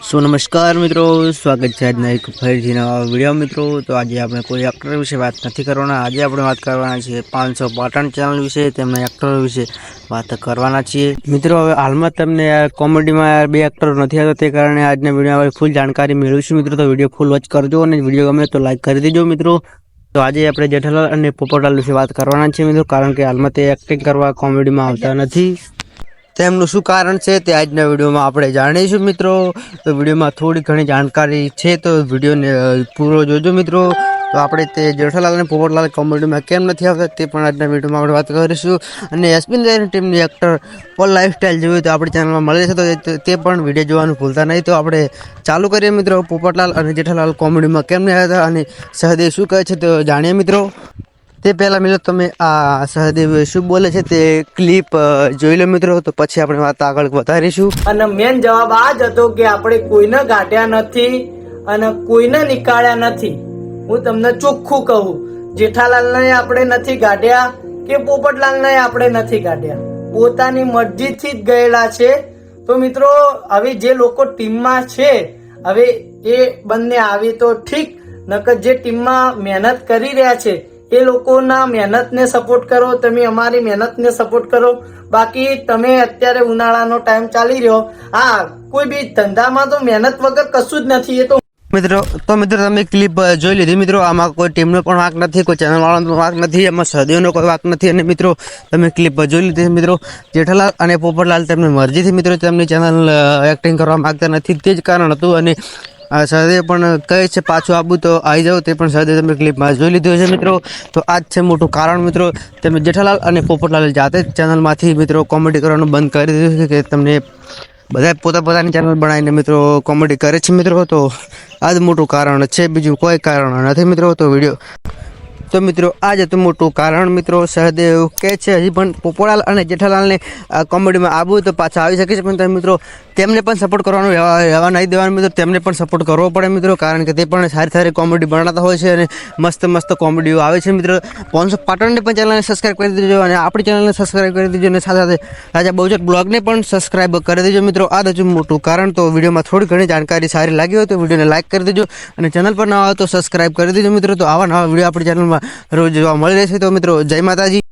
सो नमस्कार मित्रों, स्वागत है आज एक फरीथी नवा वीडियो। मित्रों तो आज આપણે કોઈ એક્ટર વિશે વાત નથી કરવાના। આજે આપણે વાત કરવાના છીએ 500 પાટણ ચેનલ વિશે, તેમના એક્ટર વિશે વાત કરવાના છીએ। મિત્રો હવે હાલમાં તમને કોમેડીમાં બે એક્ટર નથી આવતા, તે કારણે આજના વિડીયોમાં ફૂલ જાણકારી મેળવીશું। મિત્રો તો વિડીયો ફૂલ વોચ કરજો અને વિડીયો ગમે તો લાઈક કરી દેજો। મિત્રો તો આજે આપણે જેઠાલાલ અને પોપટલાલ વિશે વાત કરવાના છીએ મિત્રો, કારણ કે હાલમાં તે એક્ટિંગ કરવા કોમેડીમાં આવતા નથી। તેમનું શું કારણ છે તે આજના વિડીયોમાં આપણે જાણીશું। મિત્રો તો વિડીયોમાં થોડી ઘણી જાણકારી છે, તો વિડીયોને પૂરો જોજો મિત્રો। તો આપણે તે જેઠાલાલ અને પોપટલાલ કોમેડીમાં કેમ નથી આવતા તે પણ આજના વિડીયોમાં આપણે વાત કરીશું। અને એસપી ટીમની એક્ટર પોલ લાઈફસ્ટાઈલ જોયું તો આપણી ચેનલમાં મળે છે, તો તે પણ વિડીયો જોવાનું ભૂલતા નહીં। તો આપણે ચાલુ કરીએ મિત્રો। પોપટલાલ અને જેઠાલાલ કોમેડીમાં કેમ નહીં આવ્યા અને સહદેવ શું કહે છે તો જાણીએ મિત્રો। તે પહેલાં મિત્રો તમે આ સહદેવ શું બોલે છે તે ક્લિપ જોઈ લો મિત્રો, તો પછી આપણે વાત આગળ વધારીશું। અને મેન જવાબ આ જ હતો કે આપણે કોઈને ગાંઠ્યા નથી અને કોઈને નીકાળ્યા નથી। હું તમને ચોખ્ખું કહું, જેઠાલાલને આપણે નથી ગાંઠ્યા કે પોપટલાલને આપણે નથી ગાંઠ્યા, પોતાની મરજીથી જ ગયેલા છે। તો મિત્રો હવે જે લોકો ટીમમાં છે, હવે એ બંને આવી તો ઠીક, નકર જે ટીમમાં મહેનત કરી રહ્યા છે એ લોકોના મહેનતને સપોર્ટ કરો, તમે અમારી મહેનતને સપોર્ટ કરો। બાકી તમે અત્યારે ઉનાળાનો ટાઈમ ચાલી રહ્યો, હા કોઈ બી ધંધામાં તો મહેનત વગર કશું જ નથી। એ તો મિત્રો તમે ક્લિપ જોઈ લીધી મિત્રો। આમાં કોઈ ટીમનો પણ વાંક નથી, કોઈ ચેનલ વાળાનો વાંક નથી, એમાં સહદેવનો કોઈ વાંક નથી। અને મિત્રો તમે ક્લિપ જોઈ લીધી મિત્રો। જેઠાલાલ અને પોપટલાલ તેમની મરજીથી મિત્રો તેમની ચેનલ એક્ટિંગ કરવા માગતા નથી, તે જ કારણ હતું। અને સહદેવ પણ કહે છે પાછું આવું તો આવી જાવ, તે પણ સહદેવ તમે ક્લિપમાં જોઈ લીધું છે મિત્રો। તો આ જ છે મોટું કારણ મિત્રો। તમે જેઠાલાલ અને પોપટલાલ જાતે જ ચેનલમાંથી મિત્રો કોમેડી કરવાનું બંધ કરી દીધું છે, કે તમને બધા પોતાની ચેનલ બનાવીને મિત્રો કોમેડી કરે છે મિત્રો। તો આ જ મોટું કારણ છે, બીજું કોઈ કારણ નથી મિત્રો। તો મિત્રો આ જ હતું મોટું કારણ મિત્રો। સહદેવ કહે છે હજી પણ પોપટલાલ અને જેઠાલાલને કોમેડીમાં આવવું તો પાછા આવી શકે છે, પણ તમે મિત્રો તેમને પણ સપોર્ટ કરવાનું રહેવા નહીં દેવાનું મિત્રો। તેમને પણ સપોર્ટ કરવો પડે મિત્રો, કારણ કે તે પણ સારી કોમેડી બનાવતા હોય છે અને મસ્ત કોમેડીઓ આવે છે મિત્રો। 500 પાટણની પણ ચેનલને સબસ્ક્રાઈબ કરી દેજો અને આપણી ચેનલને સબસ્ક્રાઈબ કરી દેજો, અને સાથે રાજા બહુચર બ્લોગને પણ સબસ્ક્રાઈબ કરી દેજો મિત્રો। આ જ હતું મોટું કારણ। તો વિડીયોમાં થોડી ઘણી જાણકારી સારી લાગી હોય તો વિડીયોને લાઈક કરી દેજો, અને ચેનલ પર ન આવે તો સબસ્ક્રાઈબ કરી દેજો મિત્રો। તો આવા નવા વિડીયો આપણી ચેનલમાં રોજ જોવા મળી રહેશે। તો મિત્રો જય માતાજી।